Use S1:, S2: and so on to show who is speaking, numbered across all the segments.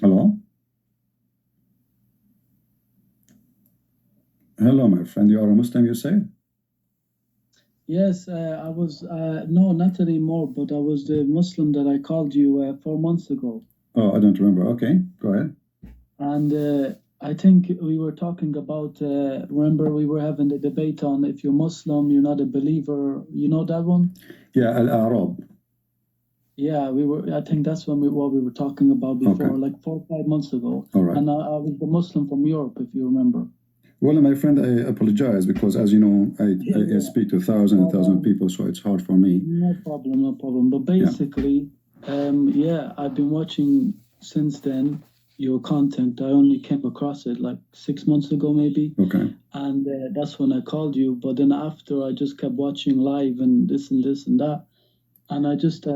S1: Hello? Hello, my friend. You are a Muslim, you say?
S2: Yes, I was, no, not anymore, but I was the Muslim that I called you 4 months ago.
S1: Oh, I don't remember. Okay, go ahead.
S2: And I think we were talking about, remember, we were having the debate on if you're Muslim, you're not a believer. You know that one?
S1: Yeah, Al-Arab.
S2: Yeah, I think that's what we were talking about before,
S1: Okay,
S2: like 4 or 5 months ago.
S1: all right.
S2: And I was the Muslim from Europe, if you remember.
S1: Well, my friend, I apologize because, as you know,
S2: Yeah,
S1: I
S2: yeah.
S1: speak to thousands and
S2: No,
S1: thousands of
S2: no,
S1: people, so it's hard for me.
S2: no problem, no problem. But
S1: Yeah,
S2: basically, yeah, I've been watching since then your content. I only came across it like 6 months ago, maybe,
S1: okay.
S2: and that's when I called you. But then after, I just kept watching live and this and that, and I just,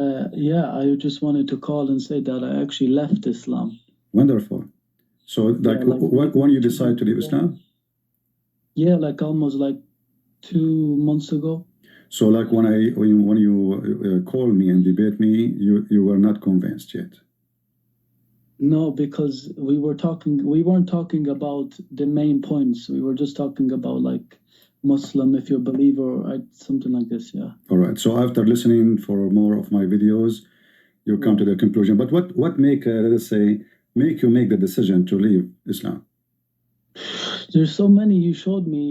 S2: yeah, I just wanted to call and say that I actually left Islam.
S1: Wonderful. So,
S2: Yeah,
S1: like,
S2: like
S1: when
S2: maybe
S1: you
S2: two
S1: decide
S2: months
S1: to leave
S2: ago.
S1: Islam?
S2: Yeah, like almost like 2 months ago.
S1: So, like, when you call me and debate me, you were not convinced yet.
S2: No, because we weren't talking about the main points. We were just talking about like Muslim, if you're a believer, something like this. Yeah.
S1: All right. So, after listening for more of my videos, you come
S2: Yeah.
S1: to the conclusion. But what make let us say make you make the decision to leave Islam?
S2: There's so many you showed me.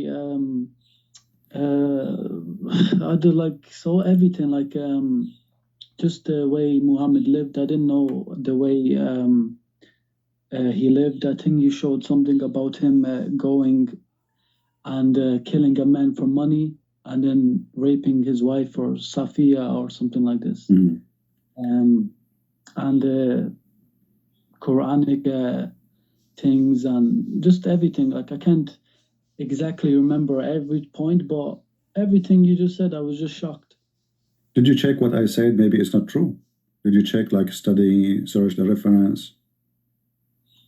S2: I did like so everything, like just the way Muhammad lived. I didn't know the way he lived. I think you showed something about him going and killing a man for money and then raping his wife or Safiya or something like this.
S1: Mhm.
S2: Um, and Quranic things and just everything. Like I can't exactly remember every point, but everything you just said, I was just shocked.
S1: Did you check what I said? Maybe it's not true. Did you check, like, study, search the reference?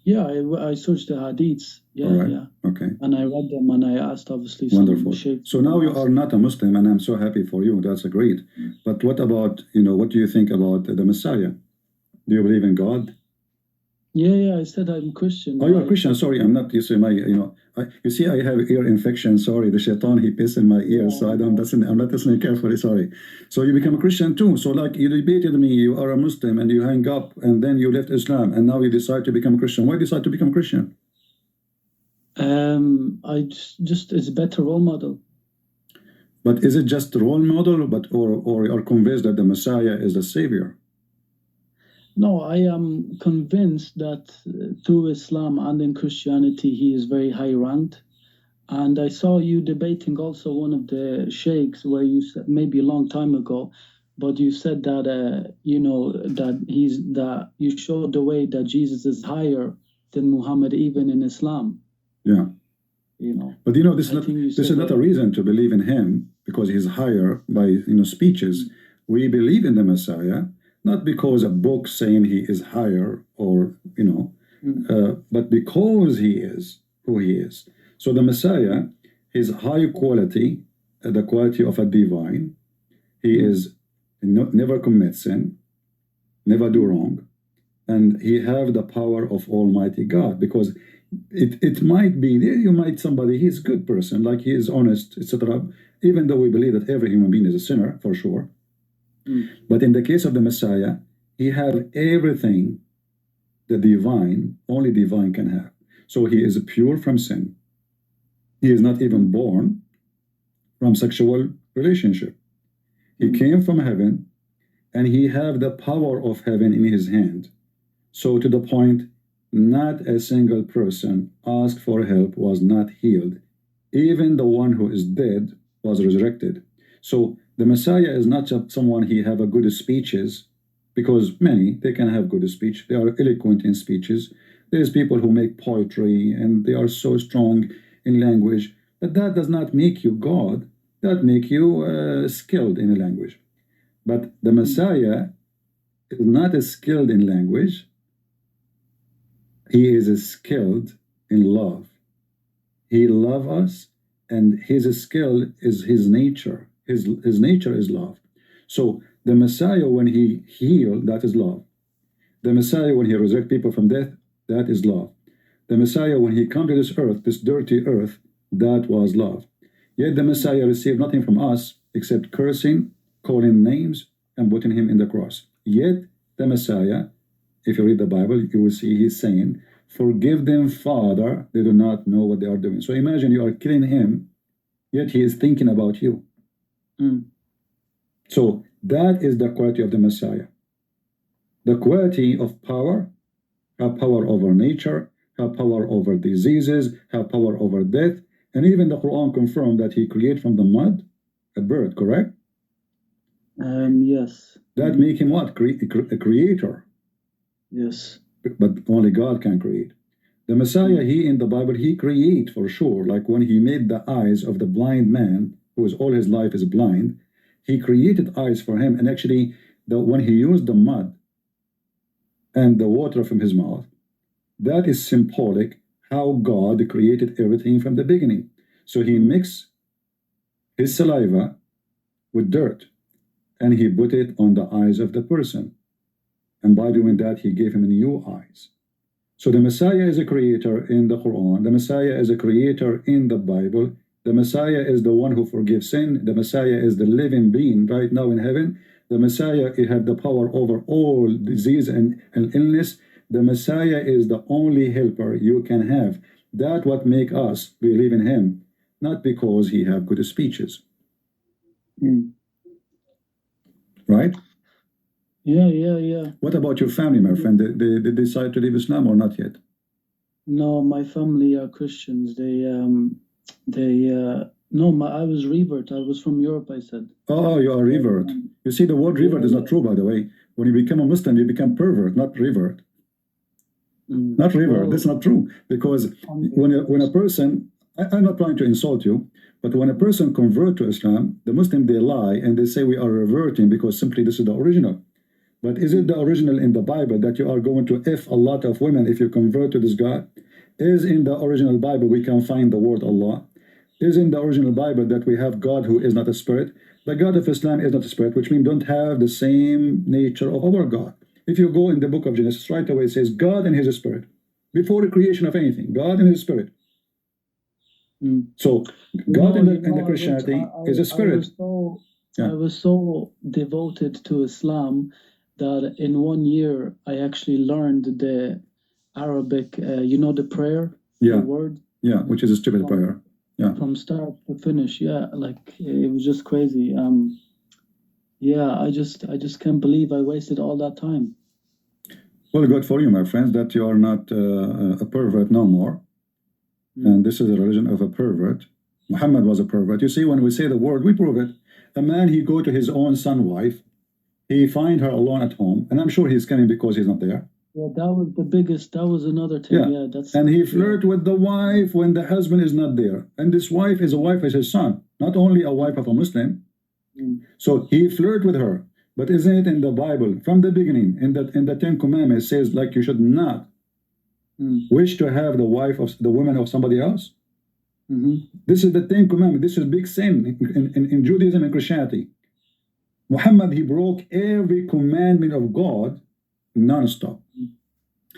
S2: Yeah, I searched the hadiths.
S1: All
S2: Yeah,
S1: right.
S2: yeah.
S1: Okay.
S2: And I read them and I asked obviously some
S1: Wonderful.
S2: sheikhs
S1: So
S2: and
S1: now you
S2: asked.
S1: are not a Muslim, and I'm so happy for you. That's great. But what about, what do you think about the Messiah? Do you believe in God?
S2: Yeah, yeah, I said I'm Christian.
S1: Oh, you're a Christian. Sorry, I'm not. You see, you see, I have ear infection. Sorry, the shaitan, he piss in my
S2: Yeah,
S1: ears, so
S2: I
S1: I don't
S2: know.
S1: listen. I'm not listening carefully. Sorry. So you become a Christian too. So, like, you debated me, you are a Muslim, and you hang up, and then you left Islam, and now you decide to become a Christian. Why decide to become a Christian?
S2: I just it's a better role model.
S1: But is it just a role model, or you are convinced that the Messiah is the savior?
S2: No, I am convinced that through Islam and in Christianity, he is very high ranked. And I saw you debating also one of the sheikhs where you said maybe a long time ago, but you said that that you showed the way that Jesus is higher than Muhammad even in Islam.
S1: Yeah.
S2: You know,
S1: But this is
S2: I
S1: not
S2: think you
S1: this
S2: said
S1: is not a
S2: that.
S1: reason to believe in him because he's higher by speeches. We believe in the Messiah not because a book saying he is higher, or but because he is who he is. So the Messiah is high quality, the quality of a divine. He is never commit sin, never do wrong, and he have the power of Almighty God, because it might be you might somebody he's a good person, like he is honest, etc. Even though we believe that every human being is a sinner for sure, but in the case of the Messiah, he have everything the divine, only divine can have. So he is pure from sin. He is not even born from sexual relationship. He came from heaven, and he have the power of heaven in his hand. So to the point, not a single person asked for help was not healed. Even the one who is dead was resurrected. So the Messiah is not just someone he have a good speeches, because many, they can have good speech. They are eloquent in speeches. There's people who make poetry and they are so strong in language, but that does not make you God. That make you skilled in a language. But the Messiah is not as skilled in language. He is skilled in love. He loves us, and his skill is his nature. His nature is love. So the Messiah, when he healed, that is love. The Messiah, when he resurrect people from death, that is love. The Messiah, when he came to this earth, this dirty earth, that was love. Yet the Messiah received nothing from us except cursing, calling names, and putting him in the cross. Yet the Messiah, if you read the Bible, you will see he's saying, forgive them, Father, they do not know what they are doing. So imagine you are killing him, yet he is thinking about you. So that is the quality of the Messiah. The quality of power, have power over nature, have power over diseases, have power over death, and even the Quran confirmed that he created from the mud a bird, correct?
S2: Yes.
S1: That make him what? A creator.
S2: Yes.
S1: But only God can create. The Messiah, he in the Bible, he create for sure. Like when he made the eyes of the blind man, who is all his life is blind, he created eyes for him. And actually, when he used the mud and the water from his mouth, that is symbolic how God created everything from the beginning. So he mixed his saliva with dirt and he put it on the eyes of the person. And by doing that, he gave him new eyes. So the Messiah is a creator in the Quran. The Messiah is a creator in the Bible. The Messiah is the one who forgives sin. The Messiah is the living being right now in heaven. The Messiah, he had the power over all disease and illness. The Messiah is the only helper you can have. That's what make us believe in him, not because he have good speeches. Right?
S2: Yeah.
S1: What about your family, my friend? Did they decide to leave Islam or not yet?
S2: No, my family are Christians. No, I was revert. I was from Europe, I said.
S1: Oh, you are revert. You see, the word revert is not true, by the way. When you become a Muslim, you become pervert, not revert. Not revert. That's not true. Because when a person, I'm not trying to insult you, but when a person convert to Islam, the Muslim, they lie and they say we are reverting because simply this is the original. But is it the original in the Bible that you are going to F a lot of women if you convert to this God? Is in the original Bible we can find the word Allah? Is in the original Bible that we have God who is not a spirit? The God of Islam is not a spirit, which means don't have the same nature of our God. If you go in the book of Genesis, right away it says God and his spirit. Before the creation of anything, God and his spirit. So God in the Christianity is a spirit.
S2: I was so devoted to Islam that in 1 year I actually learned the Arabic, the prayer, the word.
S1: Yeah, which is a stupid prayer. Yeah.
S2: From start to finish. Yeah, like it was just crazy. I just can't believe I wasted all that time.
S1: Well, good for you, my friends, that you are not a pervert no more. And this is the religion of a pervert. Muhammad was a pervert. You see, when we say the word, we prove it. A man, he go to his own son wife, he find her alone at home, and I'm sure he's coming because he's not there.
S2: Yeah, that was the biggest, that was another thing. Yeah,
S1: and he flirt with the wife when the husband is not there. And this wife is a wife of his son, not only a wife of a Muslim. So he flirt with her. But isn't it in the Bible, from the beginning, in the Ten Commandments, it says like you should not wish to have the wife of the woman of somebody else? This is the Ten Commandments. This is big sin in Judaism and Christianity. Muhammad, he broke every commandment of God non-stop.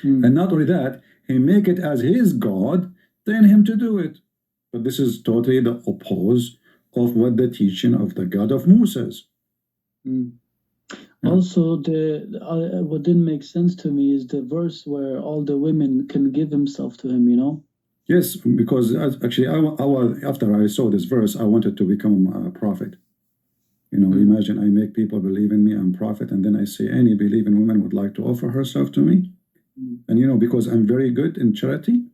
S1: And not only that, he make it as his God, telling him to do it. But this is totally the opposite of what the teaching of the God of Musa is.
S2: Also, what didn't make sense to me is the verse where all the women can give himself to him,
S1: Yes, because actually, after I saw this verse, I wanted to become a prophet. Imagine I make people believe in me, I'm prophet, and then I say any believing woman would like to offer herself to me. And because I'm very good in charity,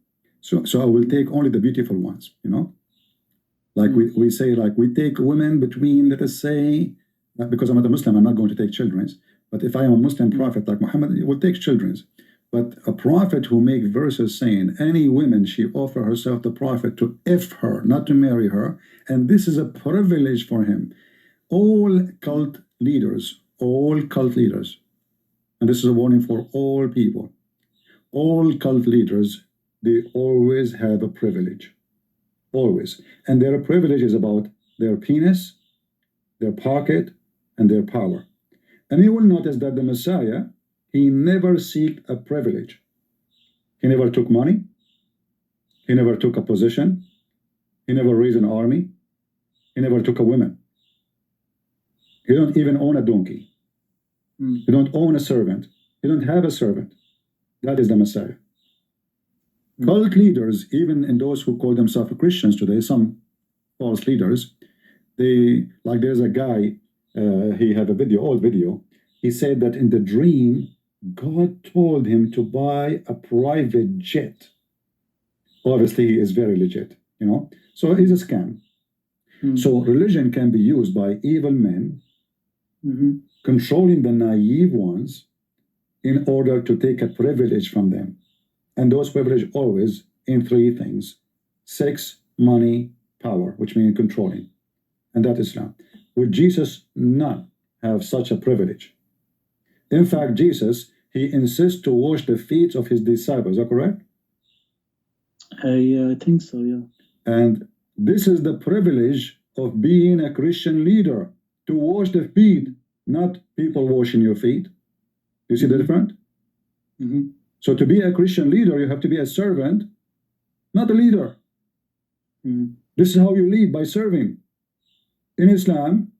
S1: so I will take only the beautiful ones, Like we say, like we take women between, let us say, because I'm not a Muslim, I'm not going to take children's. But if I am a Muslim prophet like Muhammad, it will take children's. But a prophet who make verses saying any woman she offer herself the prophet to F her, not to marry her, and this is a privilege for him. All cult leaders, and this is a warning for all people, all cult leaders, they always have a privilege. Always. And their privilege is about their penis, their pocket, and their power. And you will notice that the Messiah, he never seeked a privilege. He never took money. He never took a position. He never raised an army. He never took a woman. He don't even own a donkey. You don't own a servant. You don't have a servant. That is the Messiah. Cult leaders, even in those who call themselves Christians today, some false leaders, they, like there's a guy, he had a video, old video, he said that in the dream, God told him to buy a private jet. Obviously, he is very legit, you know? So it's a scam. So religion can be used by evil men, controlling the naive ones in order to take a privilege from them. And those privileges always in three things: sex, money, power, which means controlling. And that is Islam. Would Jesus not have such a privilege? In fact, Jesus, he insists to wash the feet of his disciples. Is that correct?
S2: Yeah, I think so, yeah.
S1: And this is the privilege of being a Christian leader, to wash the feet, not people washing your feet. You see the difference? So to be a Christian leader, you have to be a servant, not a leader. This is how you lead, by serving. In Islam,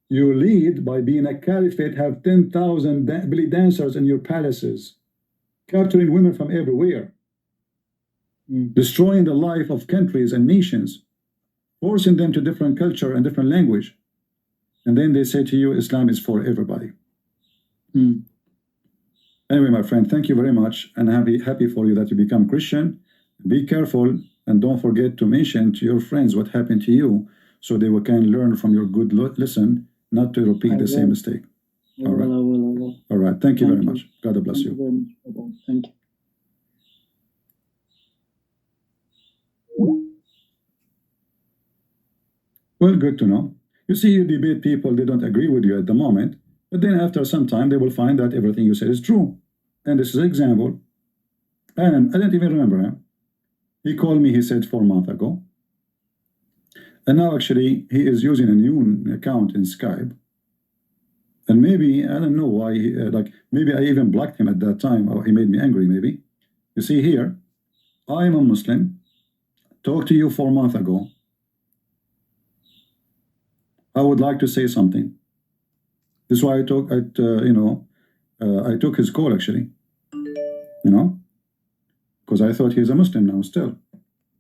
S1: you lead by being a caliphate, have 10,000 belly dancers in your palaces, capturing women from everywhere, destroying the life of countries and nations, forcing them to different culture and different language. And then they say to you, Islam is for everybody. Anyway, my friend, thank you very much, and happy for you that you become Christian. Be careful, and don't forget to mention to your friends what happened to you, so they can learn from your good lesson, not to repeat the same mistake. All right.
S2: I will.
S1: All right. Thank you very much. God bless you.
S2: Thank you very much. Thank you.
S1: Well, good to know. You see, you debate people, they don't agree with you at the moment, but then after some time, they will find that everything you said is true. And this is an example. And I don't even remember him. He called me, he said, 4 months ago. And now actually, he is using a new account in Skype. And maybe, I don't know why, maybe I even blocked him at that time, or he made me angry maybe. You see here, I am a Muslim, talked to you 4 months ago. I would like to say something. This is why I took his call actually, because I thought he's a Muslim now still.